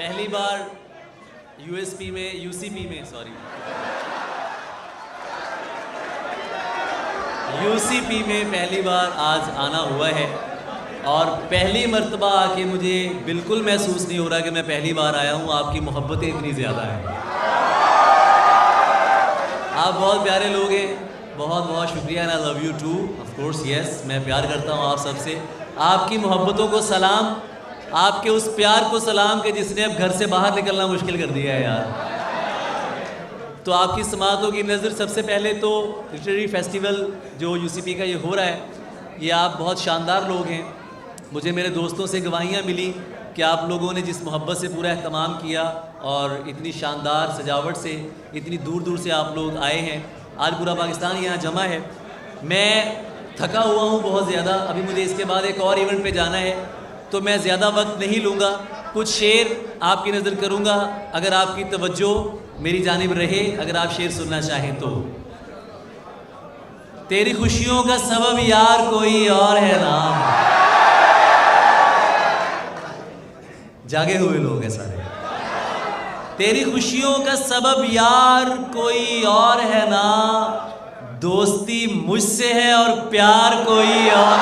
पहली बार यूसीपी में पहली बार आज आना हुआ है और पहली मर्तबा आके मुझे बिल्कुल महसूस नहीं हो रहा कि मैं पहली बार आया हूँ। आपकी मोहब्बतें इतनी ज़्यादा हैं, आप बहुत प्यारे लोग हैं, बहुत बहुत शुक्रिया। And I love you too, of course yes, मैं प्यार करता हूँ आप सबसे। आपकी मोहब्बतों को सलाम, आपके उस प्यार को सलाम कि जिसने अब घर से बाहर निकलना मुश्किल कर दिया है यार। तो आपकी समातों की नज़र सबसे पहले तो लिटरेरी फेस्टिवल जो यूसीपी का ये हो रहा है, ये आप बहुत शानदार लोग हैं। मुझे मेरे दोस्तों से गवाहियाँ मिली कि आप लोगों ने जिस मोहब्बत से पूरा एहतमाम किया और इतनी शानदार सजावट से इतनी दूर दूर से आप लोग आए हैं। आज पूरा पाकिस्तान यहाँ जमा है। मैं थका हुआ हूँ बहुत ज़्यादा, अभी मुझे इसके बाद एक और इवेंट पे जाना है, तो मैं ज़्यादा वक्त नहीं लूँगा। कुछ शेर आपकी नज़र करूँगा, अगर आपकी तवज्जो मेरी जानिब रहे, अगर आप शेर सुनना चाहें तो। तेरी खुशियों का सबब यार कोई और है ना, जागे हुए लोग हैं सारे। तेरी खुशियों का सबब यार कोई और है ना, दोस्ती मुझसे है और प्यार कोई और।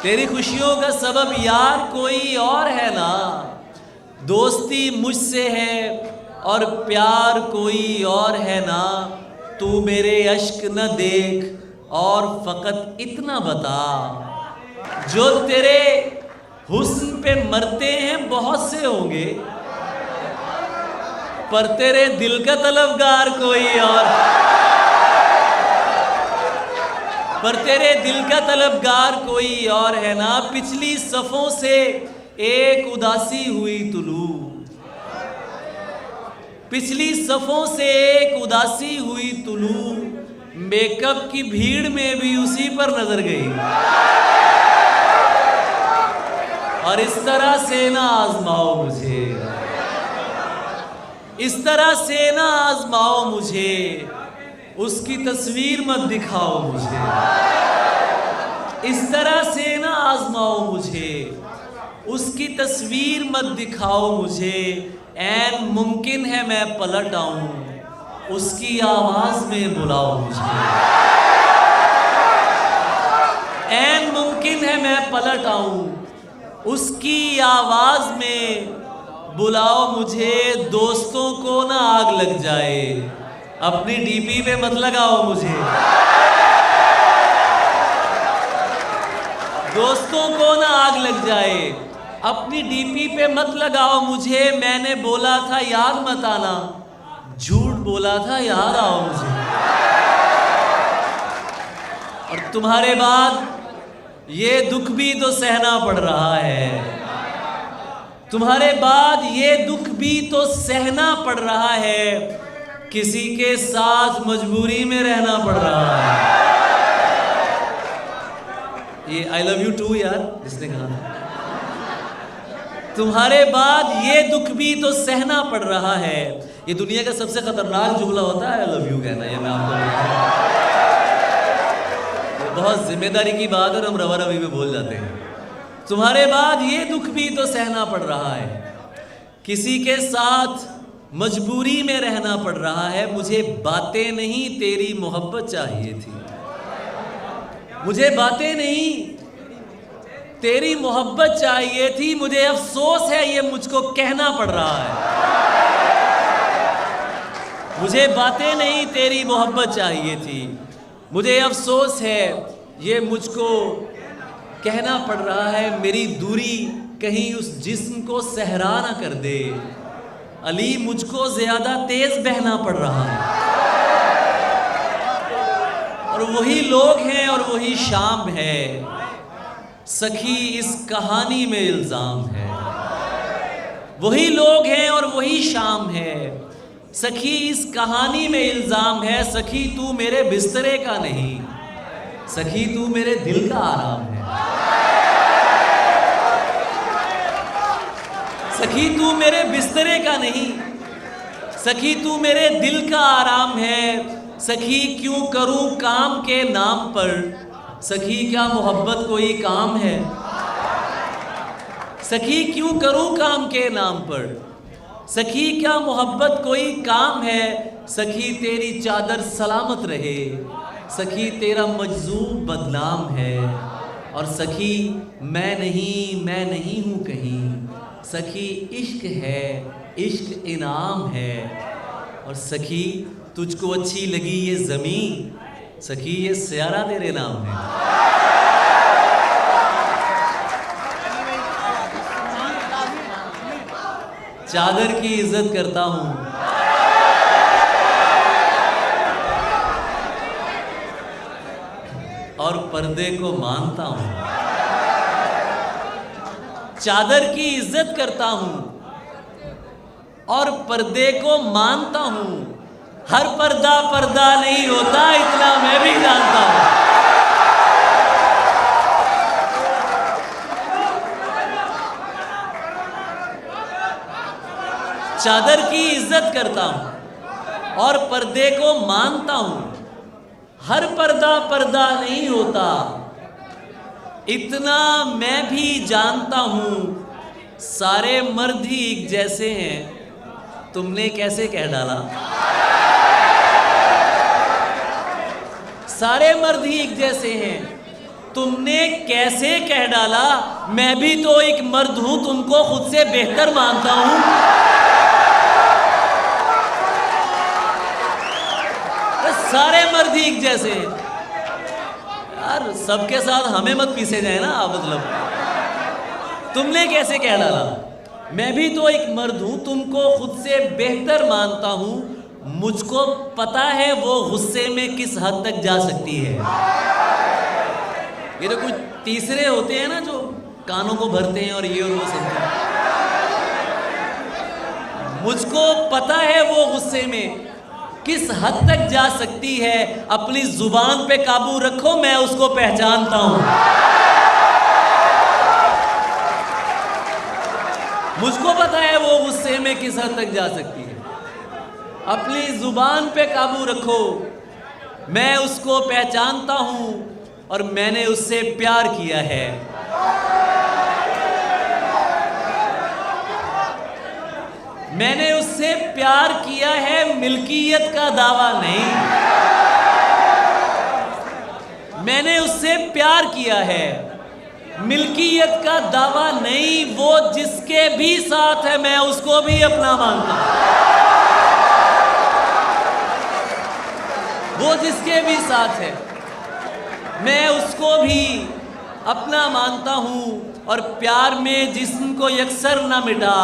तेरी खुशियों का सबब यार कोई और है ना, दोस्ती मुझसे है और प्यार कोई और है ना। तू मेरे अश्क न देख और फकत इतना बता, जो तेरे हुस्न पे मरते हैं बहुत से होंगे, पर तेरे दिल का तलबगार कोई और, पर तेरे दिल का तलबगार कोई और है ना। पिछली सफ़ों से एक उदासी हुई तुलू, पिछली सफ़ों से एक उदासी हुई तुलू, मेकअप की भीड़ में भी उसी पर नजर गई। और इस तरह से ना आजमाओ मुझे, इस तरह से ना आजमाओ मुझे, उसकी तस्वीर मत दिखाओ मुझे। इस तरह से ना आजमाओ मुझे, उसकी तस्वीर मत दिखाओ मुझे। ऐन मुमकिन है मैं पलट आऊं, उसकी आवाज में बुलाओ मुझे। ऐन मुमकिन है मैं पलट आऊं, उसकी आवाज में बुलाओ मुझे। दोस्तों को ना आग लग जाए, अपनी डीपी पे मत लगाओ मुझे। दोस्तों को ना आग लग जाए, अपनी डीपी पे मत लगाओ मुझे। मैंने बोला था याद मत आना, झूठ बोला था याद आओ मुझे। और तुम्हारे बाद ये दुख भी तो सहना पड़ रहा है, तुम्हारे बाद ये दुख भी तो सहना पड़ रहा है, किसी के साथ मजबूरी में रहना पड़ रहा है। ये आई लव यू टू यार जिसने कहा, तुम्हारे बाद ये दुख भी तो सहना पड़ रहा है। ये दुनिया का सबसे खतरनाक जुमला होता है आई लव यू कहना, ये मैं आपको बहुत जिम्मेदारी की बात है और हम रवा रवी में बोल जाते हैं। तुम्हारे बाद ये दुख भी तो सहना पड़ रहा है, किसी के साथ मजबूरी में रहना पड़ रहा है। मुझे बातें नहीं तेरी मोहब्बत चाहिए थी, मुझे बातें नहीं तेरी मोहब्बत चाहिए थी। मुझे अफसोस है ये मुझको कहना पड़ रहा है, मुझे बातें नहीं तेरी मोहब्बत चाहिए थी। मुझे अफसोस है ये मुझको कहना पड़ रहा है। मेरी दूरी कहीं उस जिस्म को सहरा ना कर दे, अली मुझको ज्यादा तेज बहना पड़ रहा है। और वही लोग हैं और वही शाम है, सखी इस कहानी में इल्जाम है। वही लोग हैं और वही शाम है, सखी इस कहानी में इल्जाम है। सखी तू मेरे बिस्तरे का नहीं, सखी तू मेरे दिल का आराम है। सखी तू मेरे बिस्तरे का नहीं, सखी तू मेरे दिल का आराम है। सखी क्यों करूं काम के नाम पर, सखी क्या मोहब्बत कोई काम है। सखी क्यों करूं काम के नाम पर, सखी क्या मोहब्बत कोई काम है, सखी तेरी चादर सलामत रहे, सखी तेरा मजजूब बदनाम है, और सखी मैं नहीं हूँ कहीं, सखी इश्क है, इश्क इनाम है, और सखी तुझको अच्छी लगी ये ज़मीं, सखी ये सियारा तेरे नाम है। चादर की इज्जत करता हूँ और पर्दे को मानता हूँ, चादर की इज्जत करता हूँ और पर्दे को मानता हूँ, हर पर्दा पर्दा नहीं होता इतना मैं भी जानता हूँ। चादर की इज्जत करता हूँ और पर्दे को मानता हूँ, हर पर्दा पर्दा नहीं होता इतना मैं भी जानता हूँ, सारे मर्द ही एक जैसे हैं, तुमने कैसे कह डाला। सारे मर्द ही एक जैसे हैं, तुमने कैसे कह डाला, मैं भी तो एक मर्द हूं, तुमको खुद से बेहतर मानता हूं। सारे मर्द ही एक जैसे हैं यार, सबके साथ हमें मत पीसे जाए ना आप, मतलब तुमने कैसे कह डाला, मैं भी तो एक मर्द हूं, तुमको खुद से बेहतर मानता हूं, मुझको पता है वो गुस्से में किस हद तक जा सकती है। ये तो कुछ तीसरे होते हैं ना जो कानों को भरते हैं और ये और वो सुनते हैं। मुझको पता है वो गुस्से में किस हद तक जा सकती है, अपनी जुबान पे काबू रखो, मैं उसको पहचानता हूं। मुझको पता है वो गुस्से में किस हद तक जा सकती है, अपनी जुबान पे काबू रखो, मैं उसको पहचानता हूं और मैंने उससे प्यार किया है। मैंने उससे प्यार किया है, मिल्कियत का दावा नहीं, मैंने उससे प्यार किया है, मिल्कियत का दावा नहीं, वो जिसके भी साथ है मैं उसको भी अपना मानता हूं, वो जिसके भी साथ है मैं उसको भी अपना मानता हूं, और प्यार में जिस्म को यकसर ना मिटा।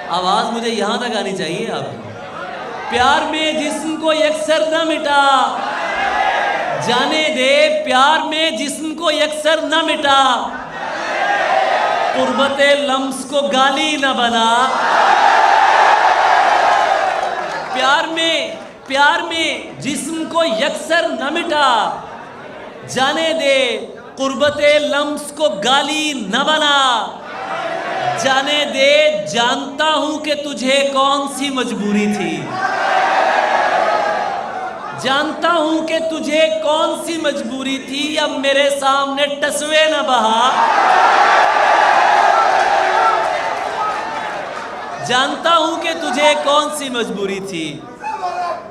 आवाज मुझे यहां तक आनी चाहिए आपकी। प्यार में जिस्म को यकसर न मिटा, जाने दे प्यार में जिस्म को यकसर न मिटा, कुर्बते लम्स को गाली न बना। प्यार में जिस्म को यकसर न मिटा, जाने दे कुर्बते लम्स को गाली न बना। जाने दे जानता हूं कि तुझे कौन सी मजबूरी थी, जानता हूं कि तुझे कौन सी मजबूरी थी, अब मेरे सामने टसवे न बहा। जानता हूं कि तुझे कौन सी मजबूरी थी,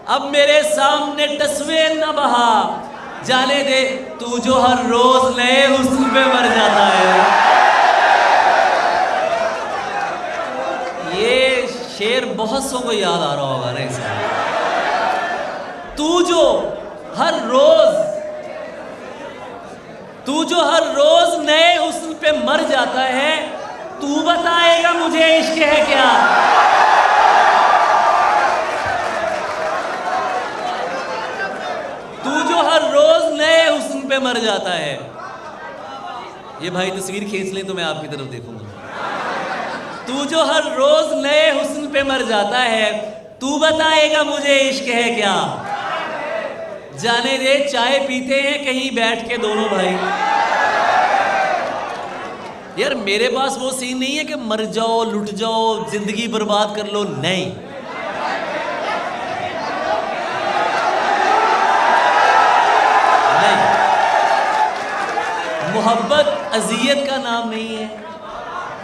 अब मेरे सामने टसवे न बहा। जाने दे तू जो हर रोज नए हुस्न पे मर जाता है। ये शेर बहुत सौ को याद आ रहा होगा ना इसे। तू जो हर रोज नए हुस्न पे मर जाता है, तू बताएगा मुझे इश्क है क्या। तू जो हर रोज नए हुस्न पे मर जाता है। ये भाई तस्वीर खींच लें तो मैं आपकी तरफ देखूंगा। तू जो हर रोज नए हुस्न पे मर जाता है, तू बताएगा मुझे इश्क है क्या। जाने दे चाय पीते हैं कहीं बैठ के दोनों भाई। यार मेरे पास वो सीन नहीं है कि मर जाओ, लुट जाओ, जिंदगी बर्बाद कर लो, नहीं। मोहब्बत अजियत का नाम नहीं है,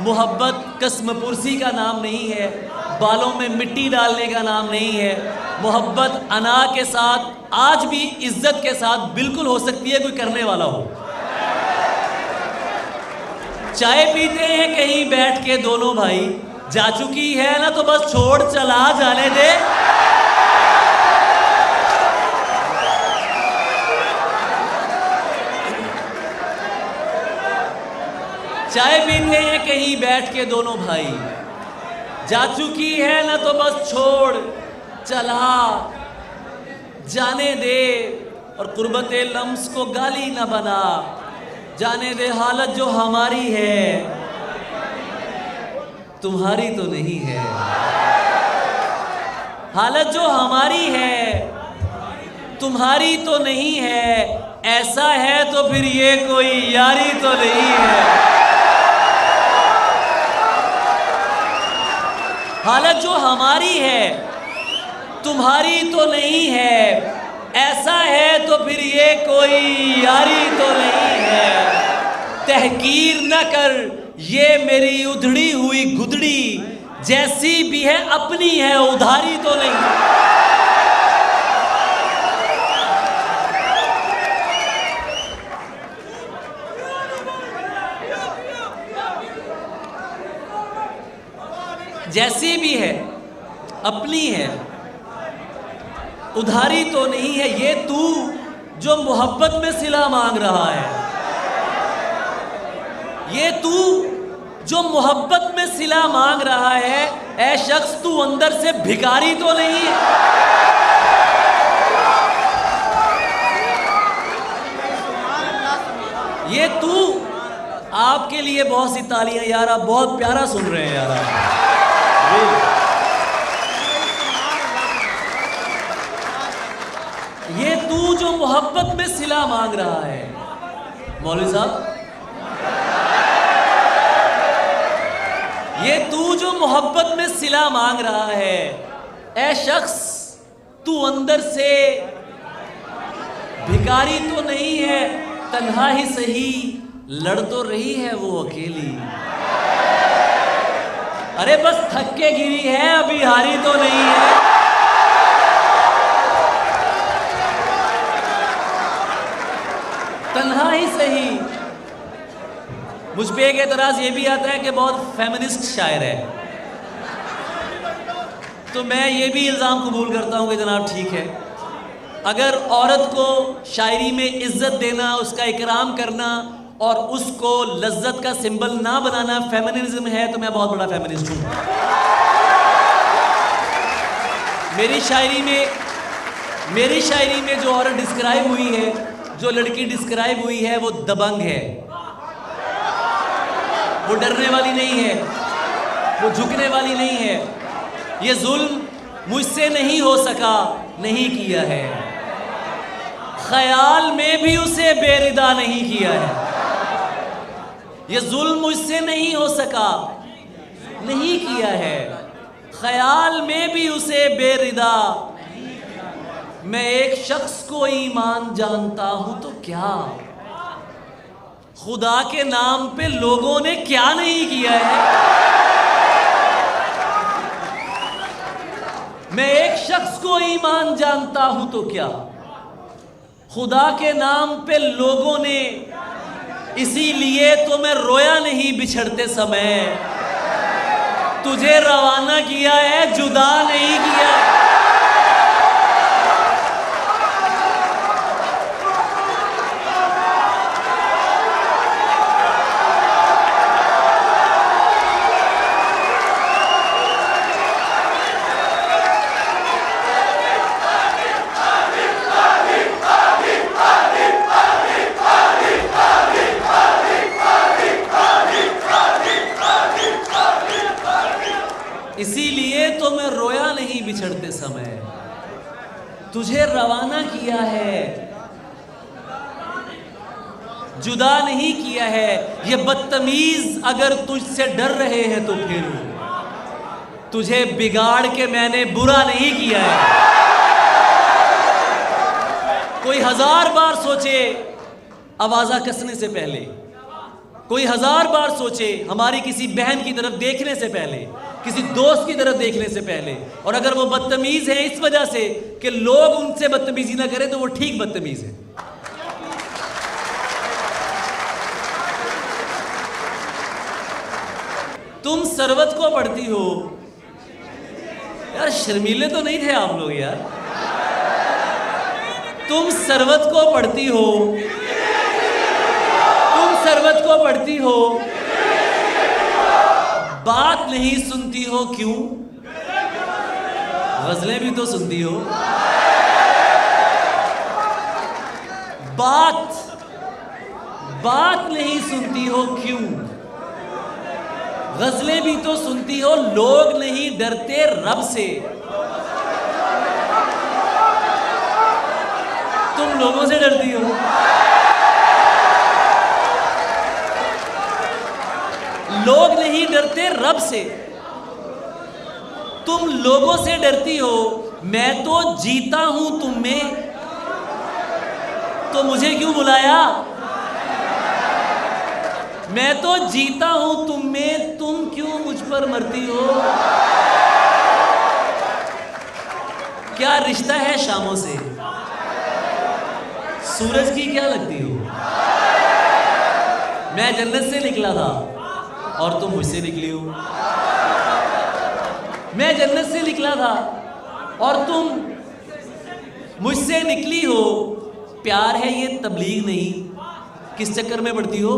मोहब्बत कसम पुरसी का नाम नहीं है, बालों में मिट्टी डालने का नाम नहीं है। मोहब्बत अना के साथ, आज भी इज्जत के साथ बिल्कुल हो सकती है, कोई करने वाला हो। चाय पीते हैं कहीं बैठ के दोनों भाई, जा चुकी है ना तो बस छोड़ चला जाने दे। चाय पीते हैं कहीं बैठ के दोनों भाई, जा चुकी है ना तो बस छोड़ चला जाने दे। और कुर्बते लम्स को गाली ना बना, जाने दे हालत जो हमारी है तुम्हारी तो नहीं है। हालत जो हमारी है तुम्हारी तो नहीं है, ऐसा है तो फिर ये कोई यारी तो नहीं है। हालत जो हमारी है तुम्हारी तो नहीं है, ऐसा है तो फिर ये कोई यारी तो नहीं है। तहकीर न कर ये मेरी उधड़ी हुई गुदड़ी, जैसी भी है अपनी है उधारी तो नहीं। जैसी भी है अपनी है उधारी तो नहीं है। ये तू जो मोहब्बत में सिला मांग रहा है, ये तू जो मोहब्बत में सिला मांग रहा है, ऐ शख्स तू अंदर से भिखारी तो नहीं है। ये तू, आपके लिए बहुत सी तालियां यार, आप बहुत प्यारा सुन रहे हैं यार आप। ये तू जो मोहब्बत में सिला मांग रहा है, मौलवी साहब, ये तू जो मोहब्बत में सिला मांग रहा है, ऐ शख्स तू अंदर से भिखारी तो नहीं है। तन्हा ही सही लड़ तो रही है वो अकेली, अरे बस थक के गिरी है, अभी हारी तो नहीं है। तन्हा ही सही। मुझ पे एक एतराज ये भी आता है कि बहुत फेमिनिस्ट शायर है, तो मैं ये भी इल्ज़ाम कबूल करता हूँ कि जनाब ठीक है, अगर औरत को शायरी में इज्जत देना, उसका इकराम करना और उसको लज्जत का सिंबल ना बनाना फेमिनिज्म है, तो मैं बहुत बड़ा फेमिनिस्ट हूँ। मेरी शायरी में जो औरत डिस्क्राइब हुई है, जो लड़की डिस्क्राइब हुई है, वो दबंग है, वो डरने वाली नहीं है, वो झुकने वाली नहीं है। ये जुल्म मुझसे नहीं हो सका, नहीं किया है, ख्याल में भी उसे बेरिदा नहीं किया है। ये जुल्म मुझसे नहीं हो सका, नहीं किया है, ख्याल में भी उसे बेरिदा। मैं एक शख्स को ईमान जानता हूं तो क्या, खुदा के नाम पे लोगों ने क्या नहीं किया है। मैं एक शख्स को ईमान जानता हूं तो क्या, खुदा के नाम पे लोगों ने, इसीलिए तो मैं रोया नहीं बिछड़ते समय, तुझे रवाना किया है जुदा नहीं किया। इसीलिए तो मैं रोया नहीं बिछड़ते समय, तुझे रवाना किया है जुदा नहीं किया है। ये बदतमीज अगर तुझसे डर रहे हैं तो फिर तुझे बिगाड़ के मैंने बुरा नहीं किया है। कोई 1000 बार सोचे आवाज़ा कसने से पहले, कोई 1000 बार सोचे हमारी किसी बहन की तरफ देखने से पहले, किसी दोस्त की तरफ देखने से पहले, और अगर वो बदतमीज है इस वजह से कि लोग उनसे बदतमीजी ना करें तो वो ठीक बदतमीज है। तुम सरवत को पढ़ती हो यार, शर्मीले तो नहीं थे आप लोग यार। तुम सरवत को पढ़ती हो, तुम सरवत को पढ़ती हो, बात नहीं सुनती हो क्यों? गजलें भी तो सुनती हो। बात नहीं सुनती हो क्यों? गजलें भी तो सुनती हो। लोग नहीं डरते रब से, तुम लोगों से डरती हो। लोग नहीं डरते रब से, तुम लोगों से डरती हो। मैं तो जीता हूं तुम में, तो मुझे क्यों बुलाया? मैं तो जीता हूं तुम में, तुम क्यों मुझ पर मरती हो? क्या रिश्ता है शामों से? सूरज की क्या लगती हो? मैं जन्नत से निकला था और तुम मुझसे निकली हो। मैं जन्नत से निकला था और तुम मुझसे निकली हो। प्यार है ये तबलीग नहीं, किस चक्कर में पड़ती हो?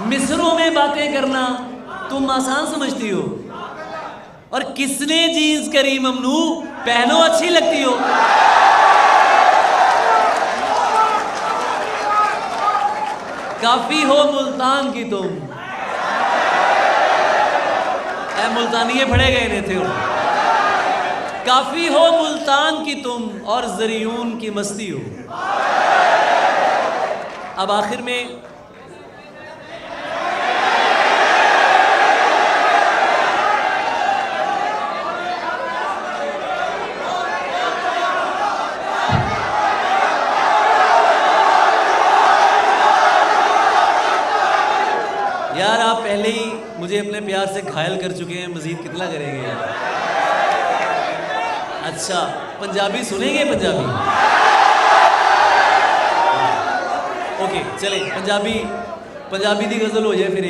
मिस्रों में बातें करना तुम आसान समझती हो, और किसने जीन्स करी ममनू, पहनो अच्छी लगती हो। काफी हो मुल्तान की तुम, मुल्तानिये फड़े गए ने थे। काफी हो मुल्तान की तुम और ज़रियून की मस्ती हो। अब आखिर में यार, आप पहले ही मुझे अपने प्यार से घायल कर चुके हैं, मजीद कितना करेंगे यार? अच्छा, पंजाबी सुनेंगे? पंजाबी ओके, चले पंजाबी दी गजल हो जाए फिर।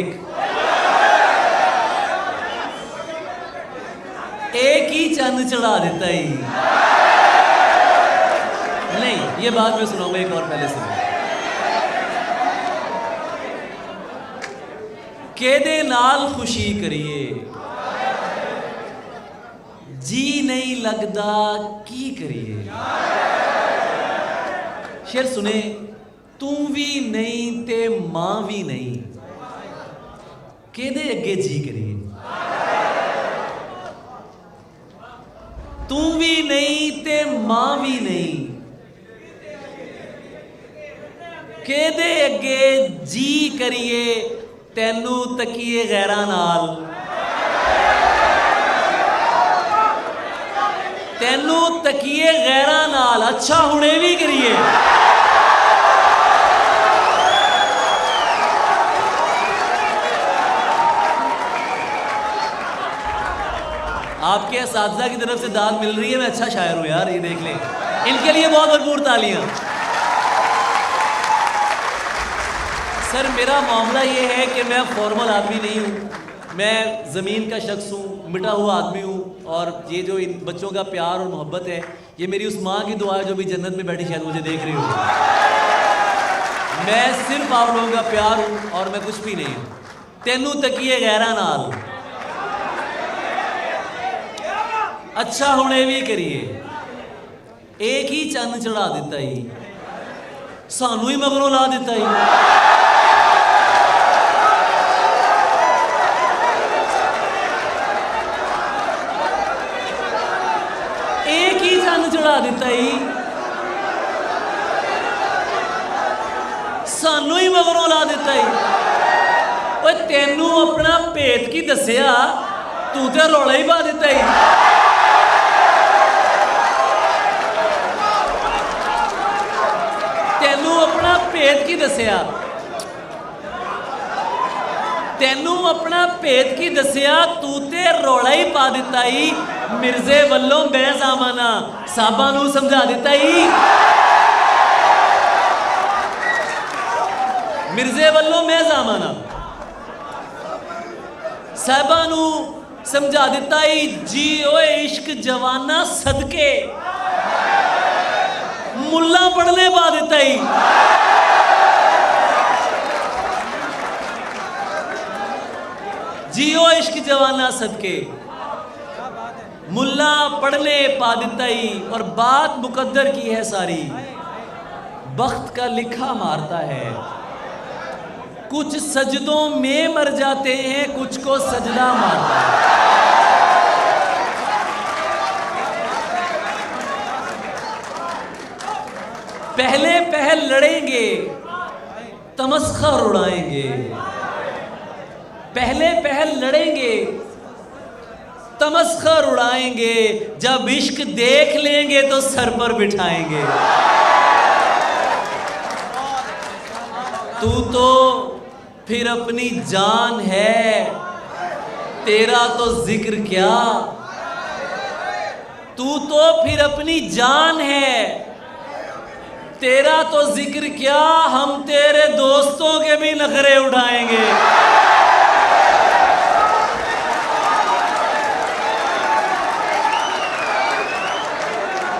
एक ही चंद चढ़ा देता ही नहीं, ये बात मैं सुनाऊंगा, एक और पहले सुनो। केदे नाल खुशी करिए, जी नहीं लगदा की करिए। शेर सुने। तू भी नहीं ते मां भी नहीं, केदे अगे जी करिए। तू भी नहीं ते मां भी नहीं, केदे अगे जी करिए। तैनू तकीए गैरा नाल, तैनू तकीए गैरा नाल, अच्छा हुणे भी करिए। आपके असातिज़ा की तरफ से दाद मिल रही है, मैं अच्छा शायर हूं यार, ये देख लें। इनके लिए बहुत भरपूर तालियां। सर, मेरा मामला ये है कि मैं फॉर्मल आदमी नहीं हूँ, मैं ज़मीन का शख्स हूँ, मिटा हुआ आदमी हूँ, और ये जो इन बच्चों का प्यार और मोहब्बत है, ये मेरी उस माँ की दुआ है जो भी जन्नत में बैठी शायद मुझे देख रही हो। मैं सिर्फ आप लोगों का प्यार हूँ और मैं कुछ भी नहीं हूँ। तेनू तकिए गैरा नाल, अच्छा हुणे भी करिए। एक ही चंद चढ़ा दिता ही, सानू ही मगरों ला दिता ही। एक ही चंद चढ़ा दिता ही, सानू ही मगरों ला दिता ही। ओए तेनू अपना भेत की दसिया, तू तो रौला ही पा दिता ही। तेनू भेद की दसिया, तेनू अपना भेद की दसिया, तू ते रौला ही पा दिता ही। मिर्जे वल्लों मैं जामाना, साहबा नू समझा दिता ही। मिर्जे वल्लों मैं जामाना, साहबा नू समझा दिता ही। जी ओए इश्क जवाना सदके, मुल्ला पढ़ने पा दिता ही। जियो इश्क जवाना सदके, मुल्ला पढ़ने पा दिता ही। और बात मुकद्दर की है सारी, बख्त का लिखा मारता है। कुछ सजदों में मर जाते हैं, कुछ को सजदा मारता है। पहले पहल लड़ेंगे, तमस्खर उड़ाएंगे। पहले पहल लड़ेंगे, तमस्खर उड़ाएंगे। जब इश्क देख लेंगे तो सर पर बिठाएंगे। तू तो फिर अपनी जान है, तेरा तो जिक्र क्या। तू तो फिर अपनी जान है, तेरा तो जिक्र क्या। हम तेरे दोस्तों के भी नखरे उठाएंगे।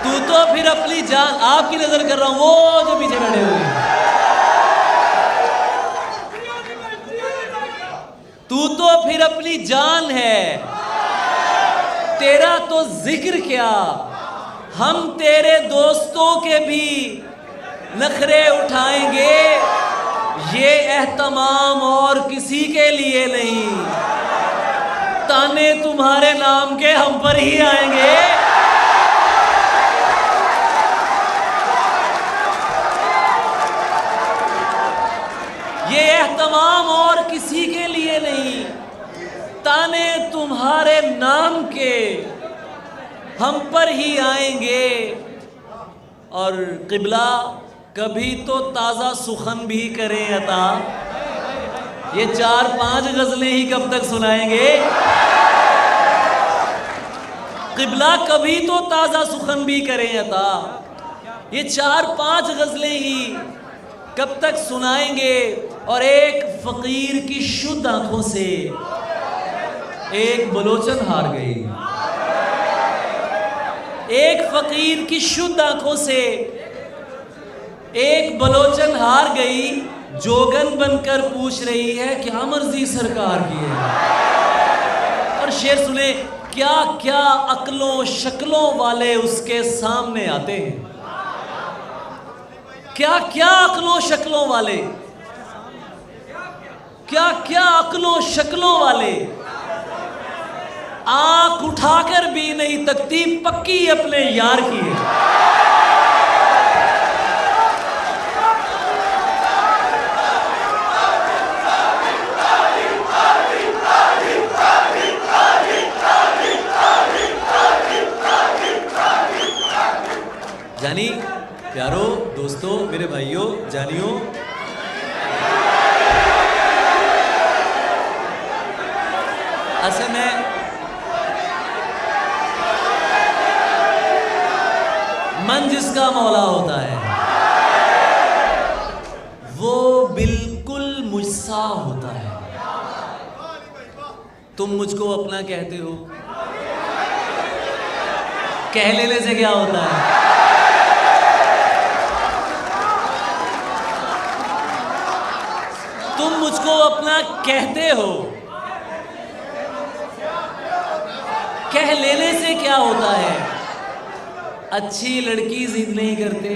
तू तो फिर अपनी जान, आपकी नजर कर रहा हूं, वो जो पीछे बैठे हुए हैं। तू तो फिर अपनी जान है, तेरा तो जिक्र क्या। हम तेरे दोस्तों के भी नखरे उठाएंगे। ये एहतमाम और किसी के लिए नहीं, ताने तुम्हारे नाम के हम पर ही आएंगे। ये एहतमाम और किसी के लिए नहीं, ताने तुम्हारे नाम के हम पर ही आएंगे। और क़िबला कभी तो ताज़ा सुखन भी करें अता। ये 4-5 गज़लें ही कब तक सुनाएंगे। क़िबला कभी तो ताज़ा सुखन भी करें अता। ये 4-5 गज़लें ही कब तक सुनाएंगे। और एक फ़कीर की शुद्ध आंखों से एक बलोचन हार गई। एक फ़कीर की शुद्ध आंखों से एक बलोचन हार गई। जोगन बनकर पूछ रही है क्या मर्जी सरकार की है। और शेर सुने, क्या क्या अक्लों शक्लों वाले उसके सामने आते हैं। क्या क्या अक्लों शक्लों वाले, क्या क्या अक्लों शक्लों वाले। आंख उठाकर भी नहीं तकती, पक्की अपने यार की है। जानी प्यारो, दोस्तों, मेरे भाइयों, जानियों, असल में मन जिसका मौला होता है वो बिल्कुल मुझसा होता है। तुम मुझको अपना कहते हो, कह लेने से क्या होता है। तुम मुझको अपना कहते हो, कह लेने से क्या होता है। अच्छी लड़की जिद नहीं करते,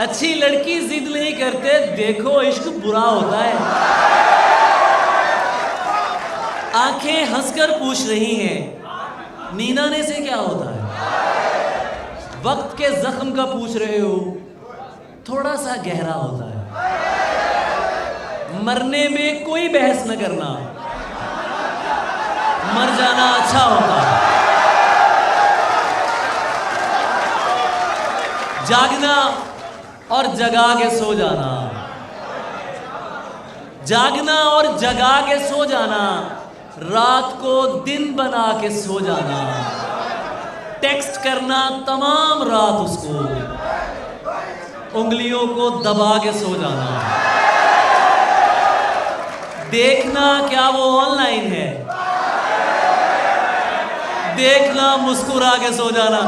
अच्छी लड़की जिद नहीं करते। देखो इश्क बुरा होता है। आंखें हंसकर पूछ रही हैं नीनाने से क्या होता है। वक्त के जख्म का पूछ रहे हो, थोड़ा सा गहरा होता है। मरने में कोई बहस न करना, मर जाना अच्छा होता है। जागना और जगा के सो जाना, जागना और जगा के सो जाना, रात को दिन बना के सो जाना, टेक्स्ट करना तमाम रात उसको, उंगलियों को दबा के सो जाना, देखना क्या वो ऑनलाइन है, देखना मुस्कुरा के सो जाना।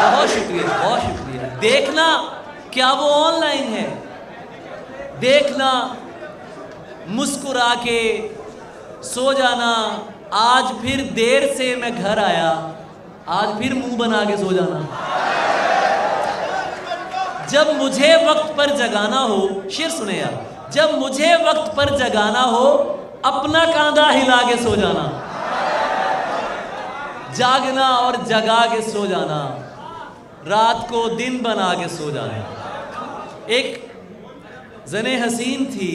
बहुत शुक्रिया, बहुत शुक्रिया। देखना क्या वो ऑनलाइन है, देखना मुस्कुरा के सो जाना। आज फिर देर से मैं घर आया, आज फिर मुंह बना के सो जाना। जब मुझे वक्त पर जगाना हो, शेर सुने यार, जब मुझे वक्त पर जगाना हो, अपना कांधा हिला के सो जाना, जागना और जगा के सो जाना, रात को दिन बना के सो जाना। एक जने हसीन थी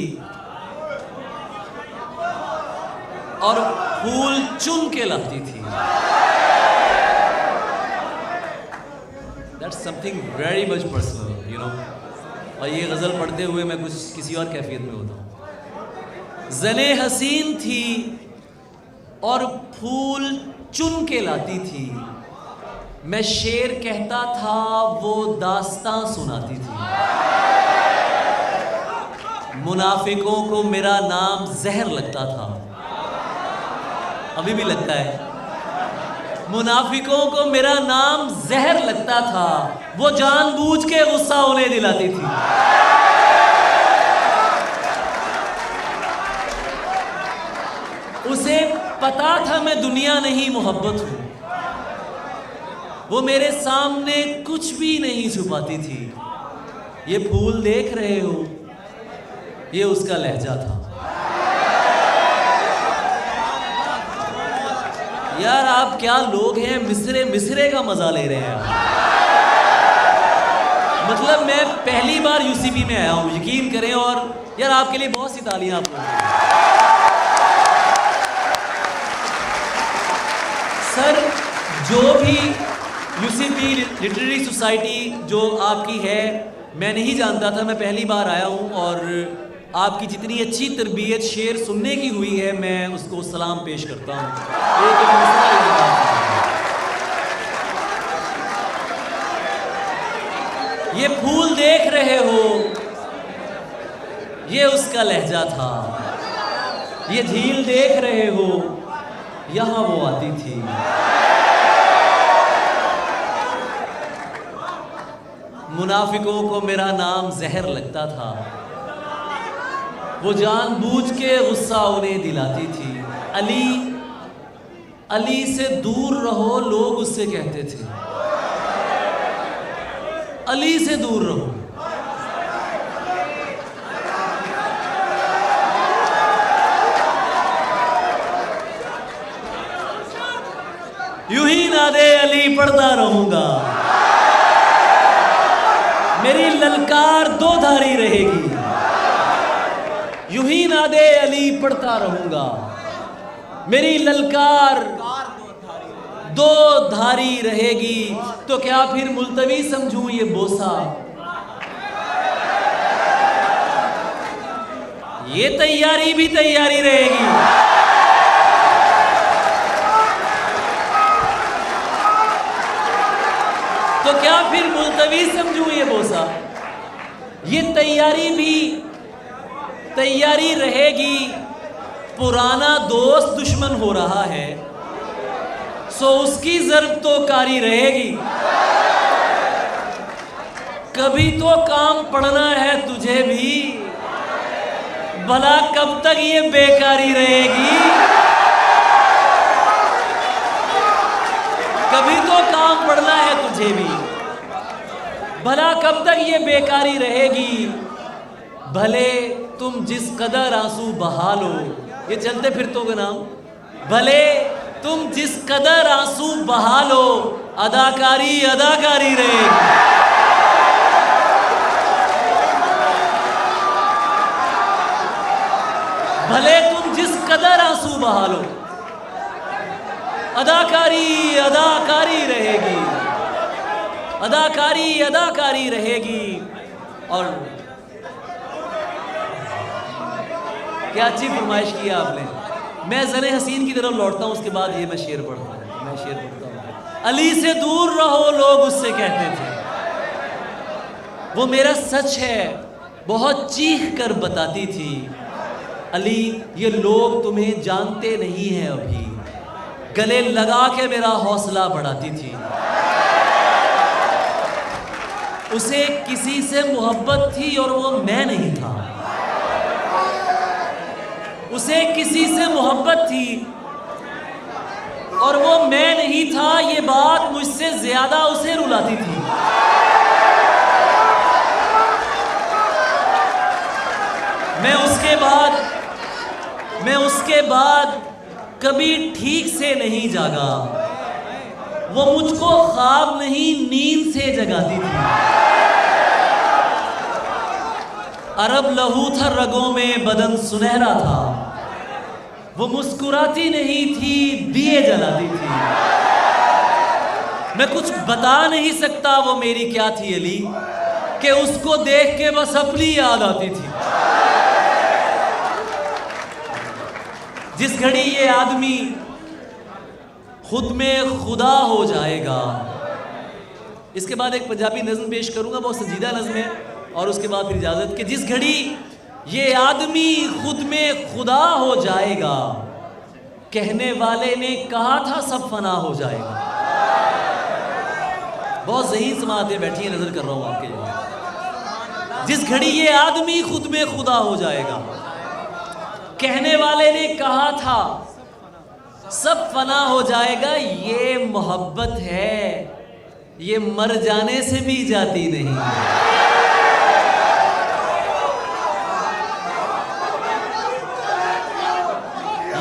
और फूल चुन के लाती थी। That's something very much personal, you know. और ये गज़ल पढ़ते हुए मैं कुछ किसी और कैफियत में होता हूँ। ज़ने हसीन थी और फूल चुन के लाती थी, मैं शेर कहता था वो दास्तां सुनाती थी। मुनाफिकों को मेरा नाम जहर लगता था, अभी भी लगता है। मुनाफिकों को मेरा नाम जहर लगता था, वो जानबूझ के गुस्सा उन्हें दिलाती थी। उसे पता था मैं दुनिया नहीं मोहब्बत हूं, वो मेरे सामने कुछ भी नहीं छुपाती थी। ये फूल देख रहे हो, ये उसका लहजा था। यार आप क्या लोग हैं, मिसरे मिसरे का मजा ले रहे हैं। मतलब मैं पहली बार यूसीपी में आया हूं, यकीन करें, और यार आपके लिए बहुत सी तालियां आप लोगों को। सर जो भी यूसीपी लिटरेरी सोसाइटी जो आपकी है, मैं नहीं जानता था, मैं पहली बार आया हूं, और आपकी जितनी अच्छी तरबियत शेर सुनने की हुई है, मैं उसको सलाम पेश करता हूँ। ये फूल देख रहे हो, ये उसका लहजा था। ये झील देख रहे हो, यहां वो आती थी। मुनाफिकों को मेरा नाम जहर लगता था, वो जानबूझ के गुस्सा उन्हें दिलाती थी। अली अली से दूर रहो, लोग उससे कहते थे, अली से दूर रहो। यूं ही ना दे अली पढ़ता रहूंगा, मेरी ललकार दो धारी रहेगी। यूं ही ना दे अली पढ़ता रहूंगा, मेरी ललकार दो धारी रहेगी। तो क्या फिर मुल्तवी समझूं ये बोसा, ये तैयारी भी तैयारी रहेगी। तो क्या फिर मुल्तवी समझूं ये बोसा, ये तैयारी भी तैयारी रहेगी। पुराना दोस्त दुश्मन हो रहा है, सो उसकी ज़र्ब तो कारी रहेगी। कभी तो काम पड़ना है तुझे भी, भला कब तक ये बेकारी रहेगी। कभी तो काम पड़ना है तुझे भी, भला कब तक ये बेकारी रहेगी। भले तुम जिस कदर आंसू बहा लो, ये चलते फिरतों का नाम। भले तुम जिस कदर आंसू बहा लो, अदाकारी अदाकारी रहेगी। आंसू बहा लो, अदाकारी अदाकारी रहेगी, अदाकारी अदाकारी रहेगी। और क्या अच्छी फरमाइश की आपने। मैं ज़रे हसीन की तरफ लौटता हूँ, उसके बाद ये मैं शेर पढ़ता हूँ। मैं शेर पढ़ता हूँ। अली से दूर रहो लोग उससे कहते थे, वो मेरा सच है बहुत चीख कर बताती थी। अली ये लोग तुम्हें जानते नहीं हैं अभी, गले लगा के मेरा हौसला बढ़ाती थी। उसे किसी से मोहब्बत थी और वो मैं नहीं था, उसे किसी से मोहब्बत थी और वो मैं नहीं था। ये बात मुझसे ज्यादा उसे रुलाती थी। मैं उसके बाद कभी ठीक से नहीं जागा। वो मुझको ख्वाब नहीं नींद से जगाती थी। अरब लहू था रगों में, बदन सुनहरा था। वो मुस्कुराती नहीं थी, दिए जलाती थी। मैं कुछ बता नहीं सकता वो मेरी क्या थी अली, कि उसको देख के बस अपनी याद आती थी। जिस घड़ी ये आदमी खुद में खुदा हो जाएगा। इसके बाद एक पंजाबी नज़्म पेश करूंगा, बहुत संजीदा नज़्म है, और उसके बाद फिर इजाज़त। कि जिस घड़ी ये आदमी खुद में खुदा हो जाएगा, कहने वाले ने कहा था सब फना हो जाएगा। बहुत ज़हीन समातें बैठी है, नजर कर रहा हूं आपके यहाँ। जिस घड़ी ये आदमी खुद में खुदा हो जाएगा, कहने वाले ने कहा था सब फना हो जाएगा। ये मोहब्बत है, ये मर जाने से भी जाती नहीं।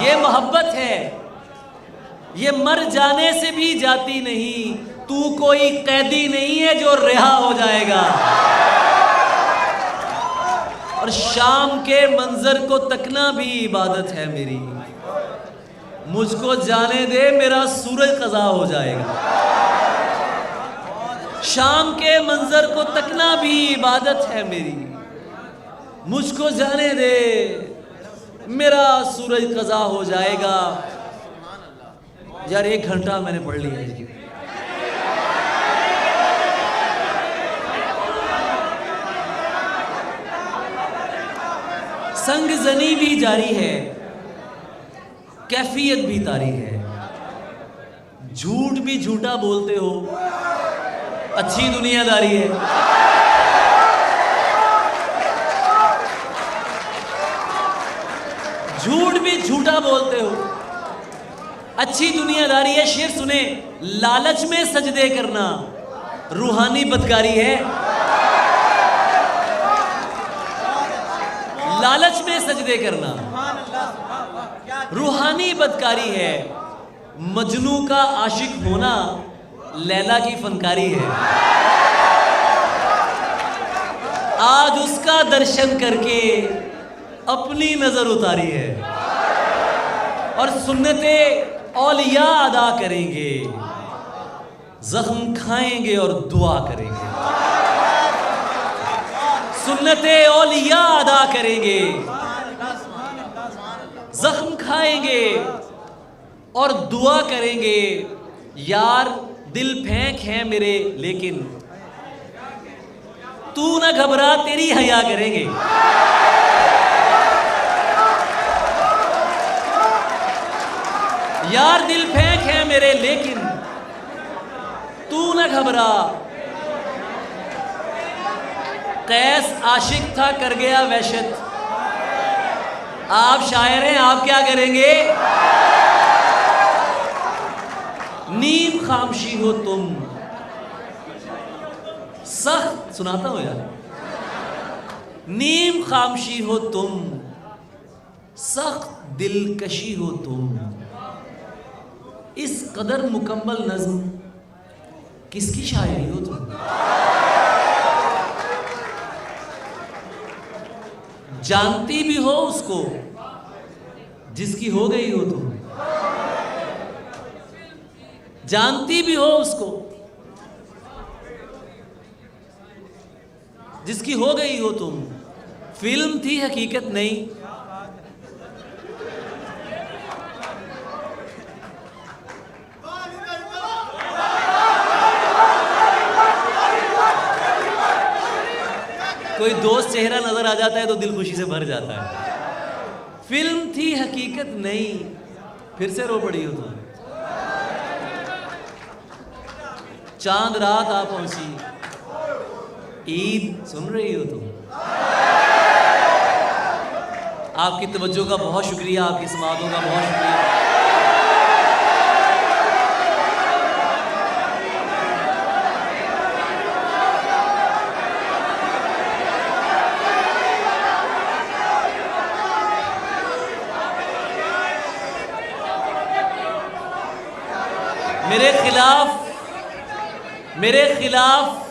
ये मोहब्बत है, ये मर जाने से भी जाती नहीं। तू कोई कैदी नहीं है जो रिहा हो जाएगा। और शाम के मंजर को तकना भी इबादत है मेरी। मुझको जाने दे, मेरा सूरज कज़ा हो जाएगा। शाम के मंजर को तकना भी इबादत है मेरी। मुझको जाने दे, मेरा सूरज कज़ा हो जाएगा। यार 1 घंटा मैंने पढ़ लिया है। संग जनी भी जारी है, कैफियत भी तारी है। झूठ भी झूठा बोलते हो, अच्छी दुनियादारी है। झूठ भी झूठा बोलते हो, अच्छी दुनियादारी है। शेर सुने, लालच में सजदे करना रूहानी बदकारी है। लालच में सजदे करना रूहानी बदकारी है। मजनू का आशिक होना लैला की फनकारी है। आज उसका दर्शन करके अपनी नजर उतारी है और सुन्नते औलिया अदा करेंगे, जख्म खाएंगे और दुआ करेंगे। सुन्नते औलिया अदा करेंगे, जख्म खाएंगे और दुआ करेंगे। यार दिल फेंक है मेरे, लेकिन तू ना घबरा, तेरी हया करेंगे। यार दिल फेंक है मेरे, लेकिन तू ना घबरा। कैस आशिक था कर गया वहशत। आप शायर हैं, आप क्या करेंगे? नीम खामशी हो तुम, सख्त सुनाता हूं यार। नीम खामशी हो तुम, सख्त दिलकशी हो तुम। इस कदर मुकम्मल नज्म किसकी शायरी हो तुम? जानती भी हो उसको, जिसकी हो गई हो तुम, जानती भी हो उसको, जिसकी हो गई हो तुम। फिल्म थी हकीकत नहीं। कोई दोस्त चेहरा नजर आ जाता है तो दिल खुशी से भर जाता है। फिल्म थी हकीकत नहीं, फिर से रो पड़ी हो तुम। चांद रात आ पहुंची, ईद सुन रही हो तुम। आपकी तवज्जो का बहुत शुक्रिया, आपकी समातों का बहुत शुक्रिया। मेरे खिलाफ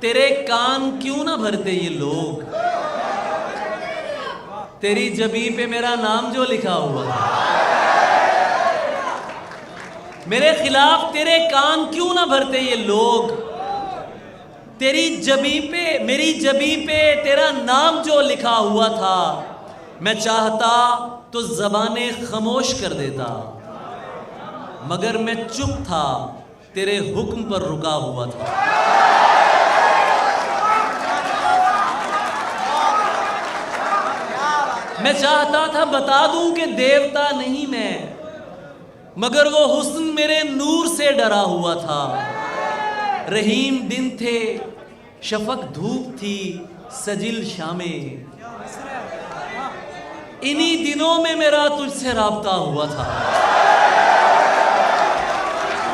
तेरे कान क्यों ना भरते ये लोग। तेरी जबी पे मेरा नाम जो लिखा हुआ था। मेरे खिलाफ तेरे कान क्यों ना भरते ये लोग। तेरी जबी पे, मेरी जबी पे तेरा नाम जो लिखा हुआ था। मैं चाहता तो ज़बाने खामोश कर देता, मगर मैं चुप था, तेरे हुक्म पर रुका हुआ था। मैं चाहता था बता दूं कि देवता नहीं मैं, मगर वो हुस्न मेरे नूर से डरा हुआ था। रहीम दिन थे, शफक धूप थी, सजिल शामें। इन्हीं दिनों में मेरा तुझसे राब्ता हुआ था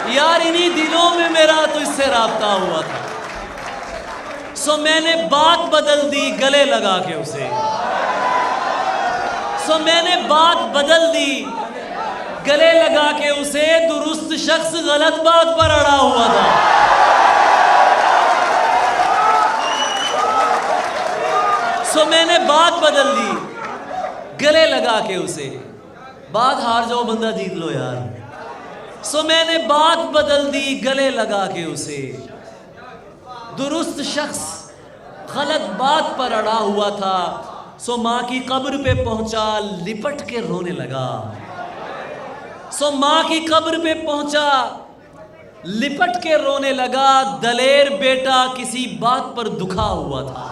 यार, इन्हीं दिनों में मेरा तुझसे राब्ता हुआ था। सो मैंने बात बदल दी गले लगा के उसे। सो मैंने बात बदल दी गले लगा के उसे। दुरुस्त शख्स गलत बात पर अड़ा हुआ था। सो मैंने बात बदल दी गले लगा के उसे। बात हार जाओ बंदा जीत लो यार। सो मैंने बात बदल दी गले लगा के उसे। दुरुस्त शख्स गलत बात पर अड़ा हुआ था। सो माँ की कब्र पे पहुंचा, लिपट के रोने लगा। सो माँ की कब्र पे पहुंचा, लिपट के रोने लगा। दलेर बेटा किसी बात पर दुखा हुआ था।